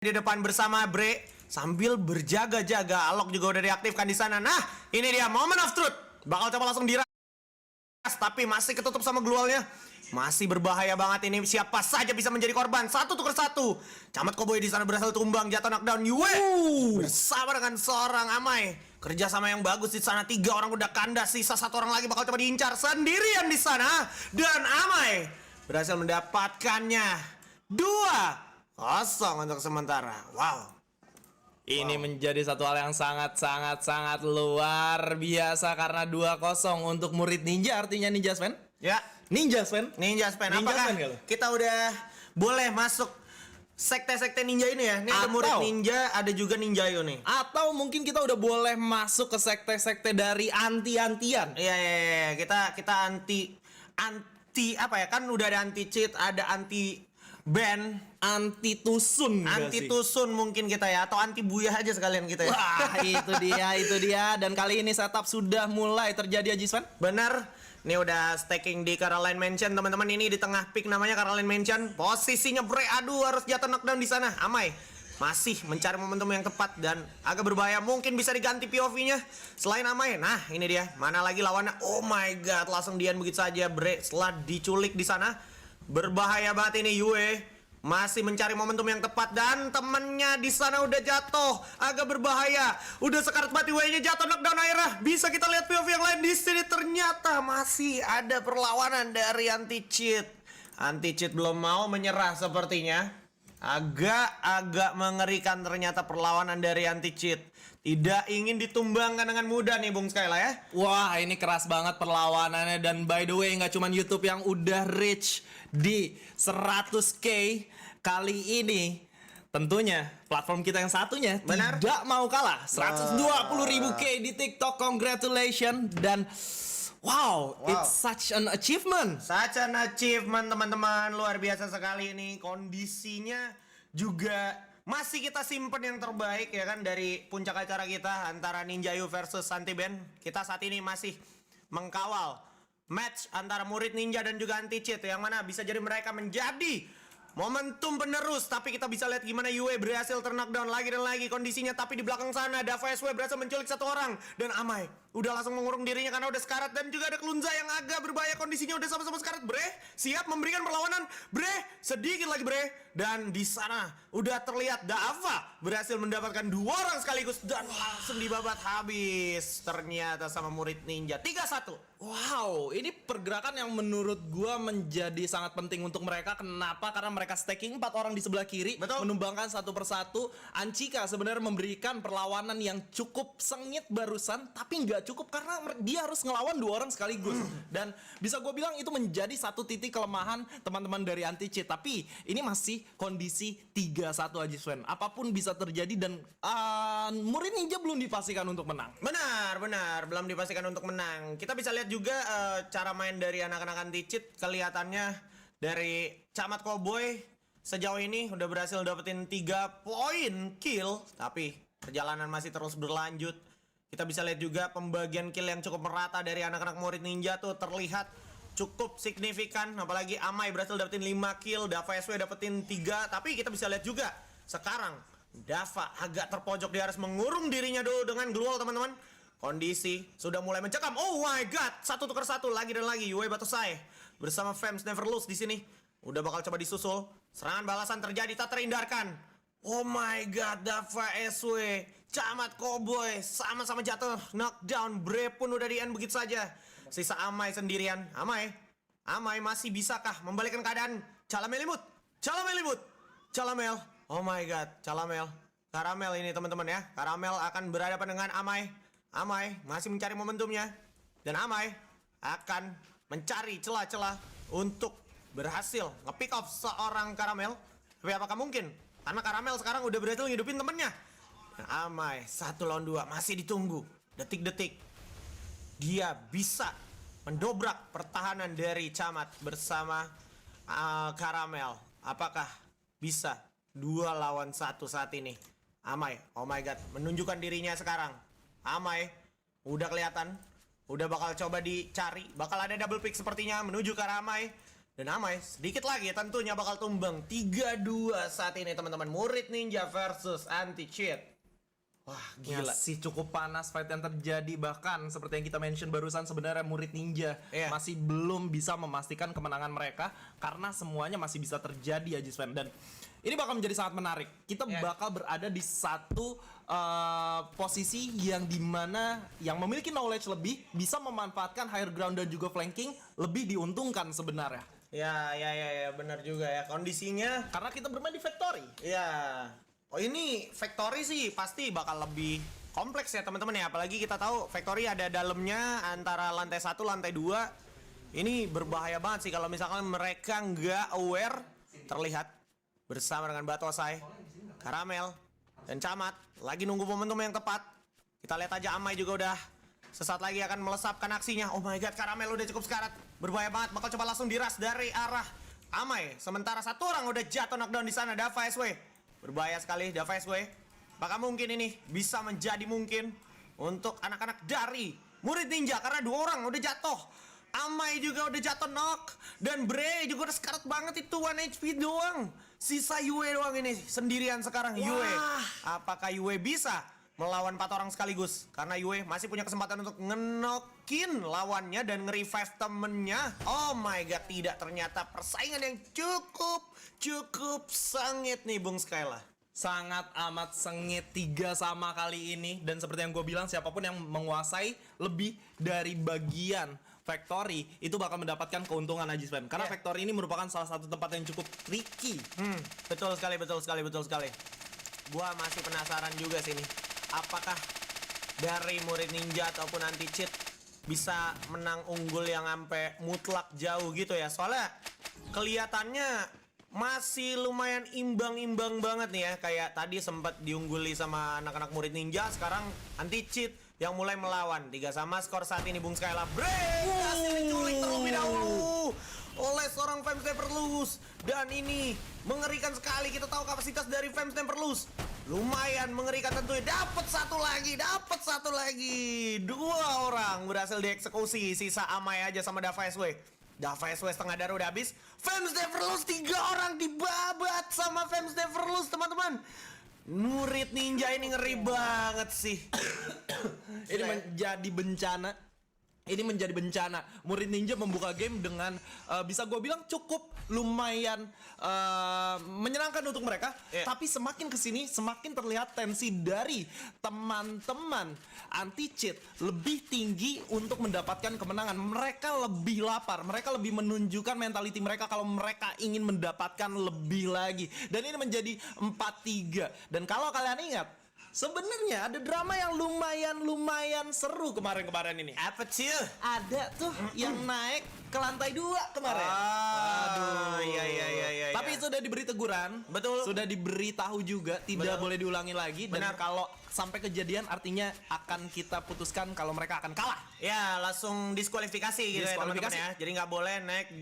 di depan bersama Bre sambil berjaga-jaga. Alok juga udah diaktifkan di sana. Nah, ini dia moment of truth. Bakal coba langsung diras, tapi masih ketutup sama glualnya. Masih berbahaya banget ini. Siapa saja bisa menjadi korban. 1-1. Camat Cowboy di sana berhasil tumbang, jatuh knockdown. Yue bersama dengan seorang Amai. Kerjasama yang bagus di sana. 3 orang udah kandas. Sisa 1 orang lagi bakal coba diincar sendirian di sana. Dan Amai berhasil mendapatkannya 2-0 untuk sementara. Wow. Ini menjadi satu hal yang sangat luar biasa karena 2-0 untuk murid ninja, artinya Ninja Sven. Ya, Ninja Sven. Apakah kita udah boleh masuk sekte-sekte ninja ini ya? Ini ada murid ninja, ada juga ninjayo nih. Atau mungkin kita udah boleh masuk ke sekte-sekte dari anti-antian. Iya. Kita anti apa ya? Kan udah ada anti cheat, ada anti ban, anti tusun mungkin kita ya, atau anti buyah aja sekalian kita ya. Wah, itu dia. Dan kali ini setup sudah mulai terjadi, Haji Sven. Bener. Ini udah staking di Caroline Mansion, teman-teman. Ini di tengah pick namanya Caroline Mansion. Posisinya Bre, aduh, harus jatuh knockdown di sana. Amai masih mencari momentum yang tepat dan agak berbahaya. Mungkin bisa diganti POV-nya selain Amai. Nah, ini dia. Mana lagi lawannya? Oh my god, langsung Dian begitu saja. Bre setelah diculik di sana. Berbahaya banget ini Yue. Masih mencari momentum yang tepat dan temennya di sana udah jatuh, agak berbahaya. Udah sekarat mati, Wei-nya jatuh knockdown akhirnya. Bisa kita lihat POV yang lain di sini, ternyata masih ada perlawanan dari anti cheat. Anti cheat belum mau menyerah sepertinya. Agak mengerikan ternyata perlawanan dari anti cheat. Tidak ingin ditumbangkan dengan mudah nih Bung Skyla ya. Wah, ini keras banget perlawanannya. Dan by the way, nggak cuma YouTube yang udah reach di 100k. Kali ini tentunya platform kita yang satunya tidak mau kalah. 120.000k di TikTok. Congratulations. Dan wow, it's such an achievement. Such an achievement, teman-teman. Luar biasa sekali ini. Kondisinya juga masih kita simpen yang terbaik ya kan, dari puncak acara kita antara Ninjayo versus Santiben. Kita saat ini masih mengkawal match antara murid ninja dan juga anti cheat, yang mana bisa jadi mereka menjadi momentum penerus. Tapi kita bisa lihat gimana Yue berhasil knockdown lagi dan lagi kondisinya. Tapi di belakang sana Dava SW berhasil menculik 1 orang. Dan Amai udah langsung mengurung dirinya karena udah sekarat. Dan juga ada Klunza yang agak berbahaya, kondisinya udah sama-sama sekarat. Bre siap memberikan perlawanan. Bre sedikit lagi Bre. Dan di sana udah terlihat Dava berhasil mendapatkan 2 orang sekaligus. Dan langsung dibabat habis ternyata sama murid ninja. 3-1. Wow, ini pergerakan yang menurut gua menjadi sangat penting untuk mereka. Kenapa? Karena mereka staking 4 orang di sebelah kiri. Betul. Menumbangkan satu persatu. Anchika sebenarnya memberikan perlawanan yang cukup sengit barusan, tapi nggak cukup karena dia harus ngelawan 2 orang sekaligus. Dan bisa gua bilang itu menjadi satu titik kelemahan teman-teman dari anti cheat. Tapi ini masih kondisi 3-1 Haji Sven. Apapun bisa terjadi dan murid ninja belum dipastikan untuk menang. Benar, belum dipastikan untuk menang. Kita bisa lihat juga cara main dari anak-anak anti cheat. Kelihatannya dari Camat Cowboy sejauh ini udah berhasil dapetin 3 poin kill, tapi perjalanan masih terus berlanjut. Kita bisa lihat juga pembagian kill yang cukup merata dari anak-anak murid ninja tuh terlihat cukup signifikan. Apalagi Amai berhasil dapetin 5 kill, Dava SW dapetin 3. Tapi kita bisa lihat juga sekarang Dava agak terpojok, dia harus mengurung dirinya dulu dengan glual, teman-teman. Kondisi sudah mulai mencekam. Oh my god, 1-1 lagi dan lagi. Yue Batosai bersama Fems Never Lose di sini udah bakal coba disusul. Serangan balasan terjadi tak terhindarkan. Oh my god, Dava SW, Camat Cowboy sama-sama jatuh knockdown. Bre pun udah di end begitu saja. Sisa Amai sendirian. Amai masih bisakah membalikkan keadaan? Calamel imut. Calamel. Oh my god, Calamel. Karamel ini teman-teman ya. Karamel akan berhadapan dengan Amai. Amai masih mencari momentumnya. Dan Amai akan mencari celah-celah untuk berhasil nge-pick off seorang Karamel. Tapi apakah mungkin? Karena Karamel sekarang udah berhasil ngidupin temennya. Dan Amai 1 lawan 2 masih ditunggu. Detik-detik dia bisa mendobrak pertahanan dari Camat bersama Karamel. Apakah bisa 2 lawan 1 saat ini? Amai, oh my god, menunjukkan dirinya sekarang. Amai udah kelihatan, udah bakal coba dicari, bakal ada double pick sepertinya menuju ke arah Amai. Dan Amai sedikit lagi tentunya bakal tumbang 3-2 saat ini teman-teman. Murid Ninja versus Anti-Cheat. Wah, gila. Masih cukup panas fight yang terjadi, bahkan seperti yang kita mention barusan, sebenarnya Murid Ninja masih belum bisa memastikan kemenangan mereka karena semuanya masih bisa terjadi ya Jiswen. Dan ini bakal menjadi sangat menarik. Kita bakal berada di satu posisi yang dimana yang memiliki knowledge lebih bisa memanfaatkan higher ground dan juga flanking lebih diuntungkan sebenarnya. Ya, benar juga ya kondisinya. Karena kita bermain di factory. Ya. Oh, ini Factory sih pasti bakal lebih kompleks ya teman-teman ya. Apalagi kita tahu Factory ada dalamnya antara lantai 1, lantai 2. Ini berbahaya banget sih kalau misalkan mereka nggak aware. Terlihat bersama dengan Batosai, Karamel, dan Camat lagi nunggu momentum yang tepat. Kita lihat aja Amai juga udah sesaat lagi akan melesapkan aksinya. Oh my god, Karamel udah cukup sekarat. Berbahaya banget, bakal coba langsung diras dari arah Amai. Sementara satu orang udah jatuh knockdown di sana, Dava SW. Berbahaya sekali Dava SW. Maka mungkin ini bisa menjadi mungkin untuk anak-anak dari Murid Ninja karena 2 orang udah jatuh. Amai juga udah jatuh knock. Dan Bre juga udah sekarat banget itu 1 HP doang. Sisa Yue doang ini sendirian sekarang. Yue. Apakah Yue bisa melawan 4 orang sekaligus? Karena Yue masih punya kesempatan untuk ngenokin lawannya dan nge-revive temennya. Oh my god, tidak, ternyata persaingan yang cukup sengit nih Bung Skyla. Sangat amat sengit 3 sama kali ini. Dan seperti yang gue bilang, siapapun yang menguasai lebih dari bagian factory itu bakal mendapatkan keuntungan Aji Spam. Karena factory ini merupakan salah satu tempat yang cukup tricky. Betul sekali. Gua masih penasaran juga sih nih. Apakah dari Murid Ninja ataupun Anti-Cheat bisa menang unggul yang sampai mutlak jauh gitu ya. Soalnya kelihatannya masih lumayan imbang-imbang banget nih ya. Kayak tadi sempat diungguli sama anak-anak Murid Ninja, sekarang Anti-Cheat yang mulai melawan. 3 sama skor saat ini Bung Skyla. Berhasil diculik terlebih dahulu oleh seorang Fams Neverlose. Dan ini mengerikan sekali. Kita tahu kapasitas dari Fams Neverlose lumayan mengerikan tentunya. Dapat satu lagi. 2 orang berhasil dieksekusi. Sisa Amai aja sama Dava SW. Dava SW setengah darah udah habis. Fams Neverlose 3 orang dibabat sama Fams Neverlose teman-teman. Murid Ninja ini ngeri banget sih. Ini menjadi bencana. Murid Ninja membuka game dengan bisa gue bilang cukup lumayan menyenangkan untuk mereka. Tapi semakin kesini semakin terlihat tensi dari teman-teman Anti-Cheat lebih tinggi untuk mendapatkan kemenangan. Mereka lebih lapar, mereka lebih menunjukkan mentality mereka kalau mereka ingin mendapatkan lebih lagi. Dan ini menjadi 4-3. Dan kalau kalian ingat, sebenarnya ada drama yang lumayan seru kemarin ini. Apa sih? Ada tuh yang naik ke lantai 2 kemarin. Aduh, iya. Tapi sudah diberi teguran. Betul. Sudah diberi tahu juga tidak boleh diulangi lagi. Dan Benar. kalau sampai kejadian artinya akan kita putuskan kalau mereka akan kalah. Ya, langsung diskualifikasi gitu ya teman-teman ya. Jadi nggak boleh naik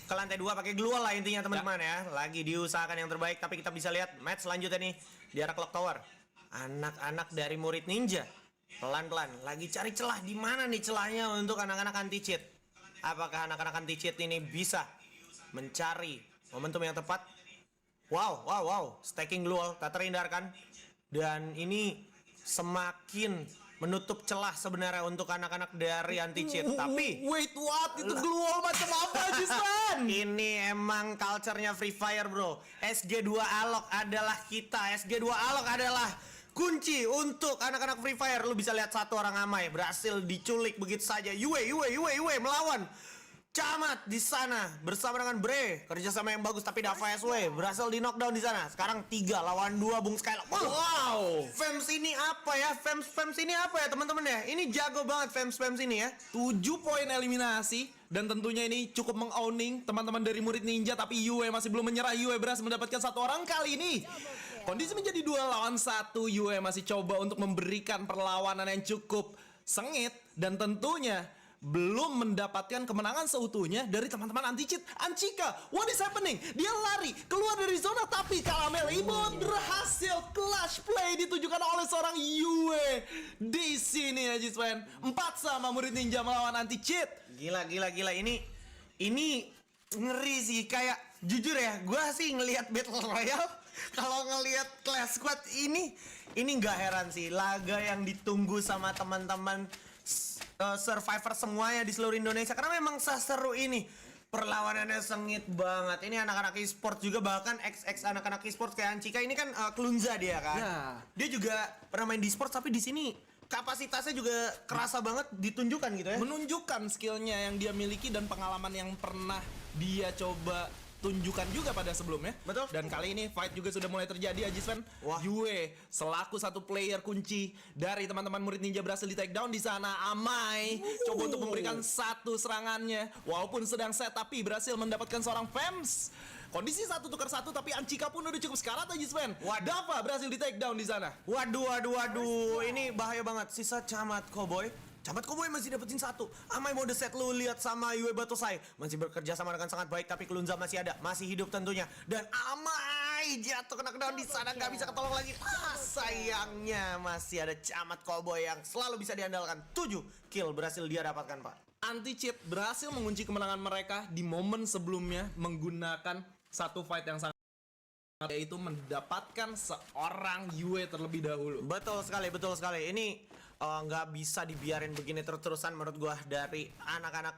ke lantai 2 pakai glual lah intinya teman-teman ya. Lagi diusahakan yang terbaik, tapi kita bisa lihat match selanjutnya nih di arah Clock Tower. Anak-anak dari Murid Ninja pelan-pelan lagi cari celah. Di mana nih celahnya untuk anak-anak Anti-Cheat? Apakah anak-anak Anti-Cheat ini bisa mencari momentum yang tepat? Wow. Stacking glual tak terhindarkan. Dan ini semakin menutup celah sebenarnya untuk anak-anak dari Anti-Cheat. Tapi wait, what? Itu glual macam apa, Jisman? ini emang culture-nya Free Fire, bro. SG2 Alok adalah kita. SG2 Alok adalah kunci untuk anak-anak Free Fire. Lu bisa lihat satu orang Amai berhasil diculik begitu saja. Yue melawan Camat di sana bersama dengan Bre. Kerjasama yang bagus, tapi Dava SW berhasil di knockdown di sana. Sekarang 3 lawan 2 Bung Skylock. Wow. Fams ini apa ya? Fams ini apa ya teman-teman ya? Ini jago banget Fams ini ya. 7 poin eliminasi. Dan tentunya ini cukup meng-owning teman-teman dari Murid Ninja. Tapi Yue masih belum menyerah. Yue berhasil mendapatkan 1 orang kali ini. Kondisi menjadi 2 lawan 1. Yue masih coba untuk memberikan perlawanan yang cukup sengit. Dan tentunya belum mendapatkan kemenangan seutuhnya dari teman-teman Anti-Cheat. Anchika, what is happening? Dia lari keluar dari zona, tapi Karamel Ibon berhasil clutch play ditujukan oleh seorang Yue. Di sini ya Jiswen, 4 sama Murid Ninja melawan Anti-Cheat. Gila. Ini ngeri sih, kayak jujur ya, gue sih ngelihat Battle Royale kalau ngelihat Clash Squad ini nggak heran sih, laga yang ditunggu sama teman-teman survivor semuanya di seluruh Indonesia karena memang seseru ini. Perlawanannya sengit banget. Ini anak-anak e-sport juga, bahkan ex anak-anak e-sport kayak Ancika ini kan Klunza dia kan. Ya. Dia juga pernah main di e-sport tapi di sini kapasitasnya juga kerasa banget ditunjukkan gitu ya. Menunjukkan skillnya yang dia miliki dan pengalaman yang pernah dia coba tunjukkan juga pada sebelumnya. Betul. Dan kali ini fight juga sudah mulai terjadi, Ajisven. Wah. Yue selaku satu player kunci dari teman-teman murid ninja berhasil di take down di sana. Amai coba untuk memberikan satu serangannya walaupun sedang set tapi berhasil mendapatkan seorang Fems. Kondisi 1 tukar 1 tapi Ancika pun udah cukup sekarat, Ajisven. Dava berhasil di take down di sana. Waduh, ini bahaya banget. Sisa Camat Cowboy masih dapetin 1. Amai mode set lu lihat sama Yue Batosai masih bekerja sama dengan sangat baik, tapi Klunza masih ada, masih hidup tentunya. Dan Amai jatuh kena down di sana, nggak bisa ketolong lagi. Sayangnya masih ada Camat Cowboy yang selalu bisa diandalkan. 7 kill berhasil dia dapatkan, Pak. Anti-cheat berhasil mengunci kemenangan mereka di momen sebelumnya menggunakan satu fight yang sangat, yaitu mendapatkan seorang Yue terlebih dahulu. Betul sekali. Ini nggak bisa dibiarin begini terus-terusan menurut gua dari anak-anak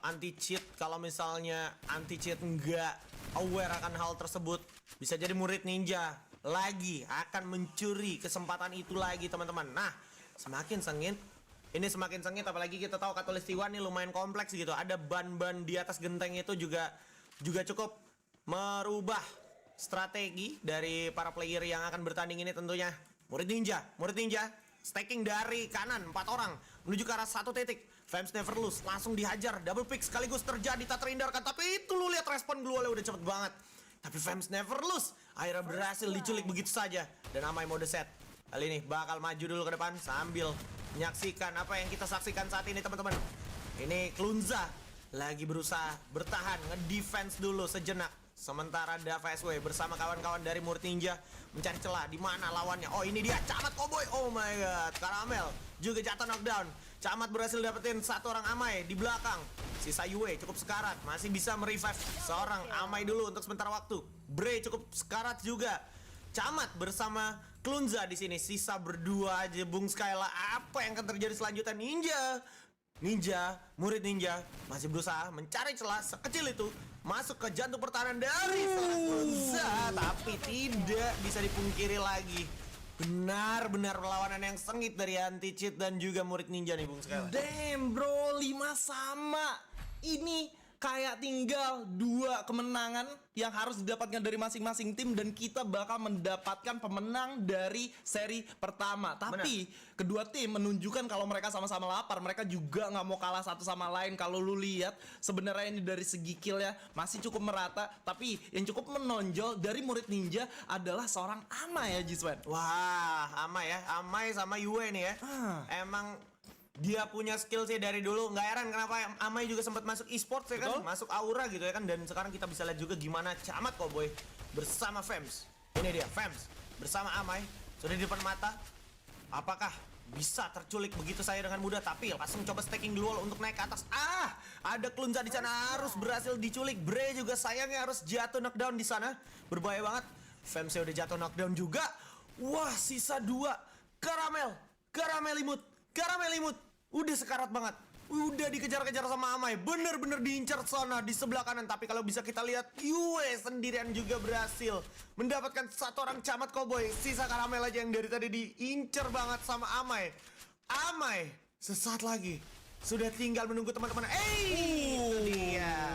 anti cheat. Kalau misalnya anti cheat nggak aware akan hal tersebut, bisa jadi murid ninja lagi akan mencuri kesempatan itu lagi, teman-teman. Nah, semakin sengit apalagi kita tahu Katulistiwa nih lumayan kompleks gitu. Ada ban-ban di atas genteng itu juga cukup merubah strategi dari para player yang akan bertanding ini tentunya. Murid ninja stacking dari kanan 4 orang menuju ke arah 1 titik. Fems Never Lose langsung dihajar, double pick sekaligus terjadi tak terhindarkan, tapi itu lu lihat respon Glue udah cepet banget. Tapi Fems Never Lose akhirnya berhasil diculik begitu saja dan Amai mode set. Kali ini bakal maju dulu ke depan sambil menyaksikan apa yang kita saksikan saat ini, teman-teman. Ini Klunza lagi berusaha bertahan, ngedefense dulu sejenak. Sementara Dava SW bersama kawan-kawan dari Murid Ninja mencari celah di mana lawannya. Oh, ini dia Camat Cowboy. Oh my god, Karamel juga jatuh knockdown. Camat berhasil dapetin 1 orang Amai di belakang. Sisa Yue cukup sekarat, masih bisa merevive seorang Amai dulu untuk sementara waktu. Bre cukup sekarat juga. Camat bersama Klunza di sini sisa berdua aja. Bung Skyla, apa yang akan terjadi selanjutnya? Murid ninja masih berusaha mencari celah sekecil itu masuk ke jantung pertahanan dari Klunza, tapi tidak bisa dipungkiri lagi. Benar-benar perlawanan yang sengit dari anti cheat dan juga murid ninja nih, Bung Skyla. Damn bro, 5 sama. Ini kayak tinggal 2 kemenangan yang harus didapatkan dari masing-masing tim dan kita bakal mendapatkan pemenang dari seri pertama. Tapi kedua tim menunjukkan kalau mereka sama-sama lapar. Mereka juga nggak mau kalah satu sama lain. Kalau lu lihat sebenarnya ini dari segi kill ya masih cukup merata. Tapi yang cukup menonjol dari murid ninja adalah seorang Amai ya, Jiswen. Wah, Amai sama Yue nih ya. Emang dia punya skill sih dari dulu. Nggak heran kenapa Amai juga sempat masuk e-sport ya kan. Masuk Aura gitu ya kan. Dan sekarang kita bisa lihat juga gimana Camat Cowboy bersama Fems. Ini dia Fems bersama Amai sudah di depan mata. Apakah bisa terculik begitu saja dengan mudah? Tapi langsung coba stacking duel untuk naik ke atas. Ada Klunza di sana harus berhasil diculik. Bre juga sayangnya harus jatuh knockdown di sana. Berbahaya banget. Fems udah jatuh knockdown juga. Wah, sisa 2. Karamel Imut udah sekarat banget. Udah dikejar-kejar sama Amai. Bener-bener diincar sana di sebelah kanan. Tapi kalau bisa kita lihat Yue sendirian juga berhasil mendapatkan 1 orang Camat Cowboy. Sisa Karamel aja yang dari tadi diincar banget sama Amai. Amai sesaat lagi sudah tinggal menunggu teman-teman. Itu dia.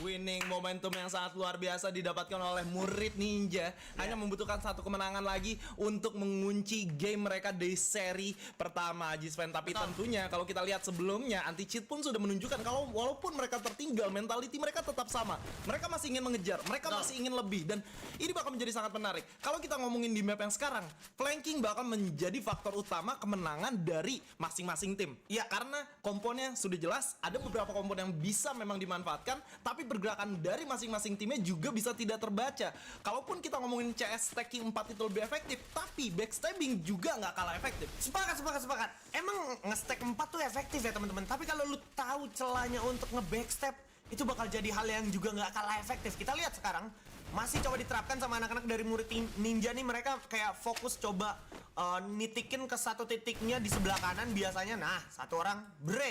Winning momentum yang sangat luar biasa didapatkan oleh murid ninja. Hanya membutuhkan 1 kemenangan lagi untuk mengunci game mereka di seri pertama, Jisven. Tapi tentunya kalau kita lihat sebelumnya, anti cheat pun sudah menunjukkan kalau walaupun mereka tertinggal, mentality mereka tetap sama. Mereka masih ingin mengejar, mereka masih ingin lebih. Dan ini bakal menjadi sangat menarik. Kalau kita ngomongin di map yang sekarang, flanking bakal menjadi faktor utama kemenangan dari masing-masing tim. Ya, karena komponnya sudah jelas, ada beberapa kompon yang bisa memang dimanfaatkan, tapi bergerak gerakan dari masing-masing timnya juga bisa tidak terbaca. Kalaupun kita ngomongin CS stacking 4 itu lebih efektif, tapi backstabbing juga nggak kalah efektif. Sepakat. Emang nge-stack 4 tuh efektif ya teman-teman. Tapi kalau lu tahu celahnya untuk nge-backstab, itu bakal jadi hal yang juga nggak kalah efektif. Kita lihat sekarang masih coba diterapkan sama anak-anak dari murid ninja nih. Mereka kayak fokus coba nitikin ke satu titiknya di sebelah kanan biasanya. Nah, satu orang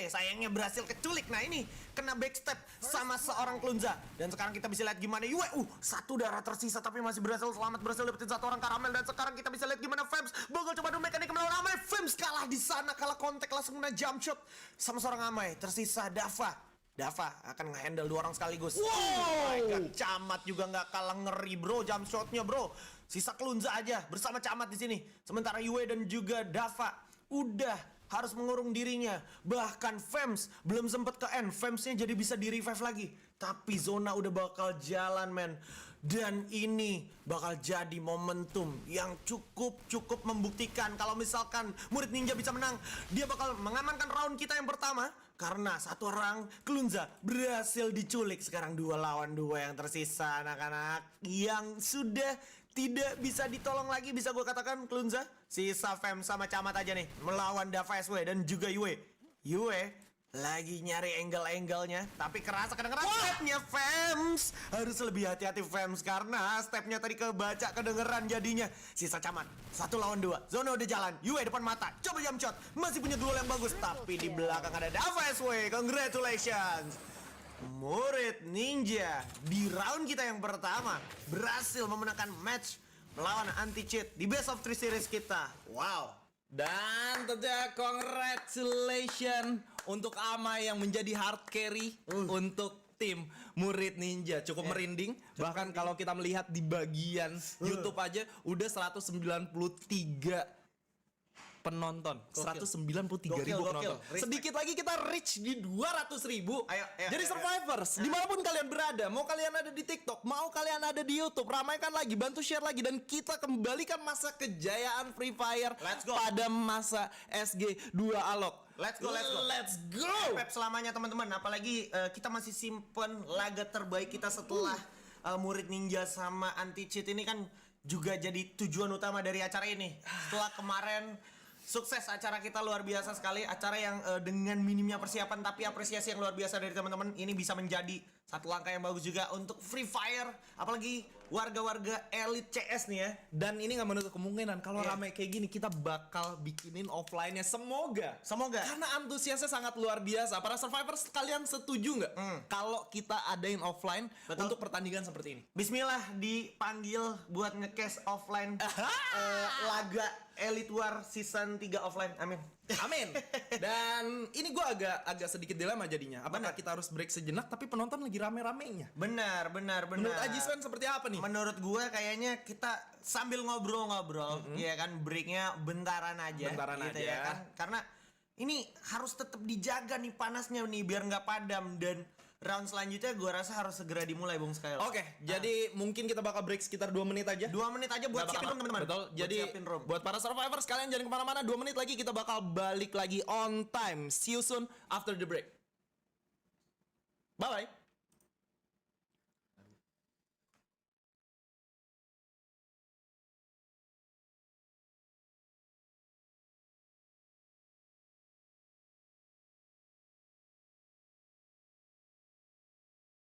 sayangnya berhasil keculik. Nah, ini kena backstab sama seorang Klunza. Dan sekarang kita bisa lihat gimana Yue, satu darah tersisa tapi masih berhasil selamat, berhasil dapetin satu orang Karamel. Dan sekarang kita bisa lihat gimana Fems bakal coba do mekanik melawan Amai. Fems kalah di sana, kalah kontak, langsung kena jump shot sama seorang Amai. Tersisa Dava akan nge-handle 2 orang sekaligus. Wow. Oh my God, Camat juga nggak kalah ngeri bro, jump shotnya bro. Sisa Klunza aja bersama Camat di sini. Sementara Yue dan juga Dava udah harus mengurung dirinya. Bahkan Fems belum sempet ke end. Femsnya jadi bisa di revive lagi. Tapi zona udah bakal jalan men. Dan ini bakal jadi momentum yang cukup membuktikan kalau misalkan murid ninja bisa menang, dia bakal mengamankan round kita yang pertama. Karena satu orang Klunza berhasil diculik. Sekarang 2 lawan 2 yang tersisa anak-anak yang sudah tidak bisa ditolong lagi, bisa gue katakan Klunza. Sisa Fem sama Camat aja nih melawan Dava SW dan juga Yue. Yue lagi nyari angle-angle-nya, tapi kerasa kedengeran stepnya Fems. Harus lebih hati-hati Fems karena stepnya tadi kebaca, kedengeran jadinya. Sisa Camat 1 lawan 2. Zona udah jalan. Yue depan mata. Coba jump shot. Masih punya duel yang bagus, tapi di belakang ada Dava SW. Congratulations. Murid ninja di round kita yang pertama berhasil memenangkan match melawan anti-cheat di best of 3 series kita. Wow. Dan tentunya congratulations untuk Amai yang menjadi hard carry untuk tim murid ninja. Cukup merinding. Bahkan kalau kita melihat di bagian YouTube aja udah 193 penonton. 193.000 penonton. Respect. Sedikit lagi kita reach di 200.000. Ayo. Jadi survivors, dimanapun kalian berada, mau kalian ada di TikTok, mau kalian ada di YouTube, ramaikan lagi, bantu share lagi, dan kita kembalikan masa kejayaan Free Fire Let's go. pada masa SG 2 Alok. Let's go. Pep selamanya teman-teman. Apalagi kita masih simpen laga terbaik kita setelah murid ninja sama anti cheat ini kan juga jadi tujuan utama dari acara ini. Setelah kemarin sukses acara kita luar biasa sekali. Acara yang dengan minimnya persiapan tapi apresiasi yang luar biasa dari teman-teman. Ini bisa menjadi satu langkah yang bagus juga untuk Free Fire. Apalagi warga-warga elit CS nih ya. Dan ini nggak menutup kemungkinan kalau Iya. ramai kayak gini kita bakal bikinin offline-nya. Semoga. Semoga. Karena antusiasnya sangat luar biasa. Para survivors, kalian setuju nggak kalau kita adain offline Betul. untuk pertandingan seperti ini? Bismillah dipanggil buat nge-cash offline laga Elite War Season 3 offline. Amin. Amin. Dan ini gue agak sedikit dilema jadinya. Apakah kita harus break sejenak tapi penonton lagi rame-ramenya? Benar. Menurut Ajiswan seperti apa nih? Menurut gua kayaknya kita sambil ngobrol-ngobrol, ya kan, breaknya bentaran aja, Bentaran gitu aja. ya kan, karena ini harus tetap dijaga nih panasnya nih biar nggak padam, dan round selanjutnya gua rasa harus segera dimulai Bung Skyl. Oke, jadi mungkin kita bakal break sekitar 2 menit aja. 2 menit aja buat Nggak siapin apa-apa. room teman-teman. Betul. Jadi siapin room. buat para survivors kalian jangan kemana-mana. 2 menit lagi kita bakal balik lagi on time. See you soon after the break. Bye bye.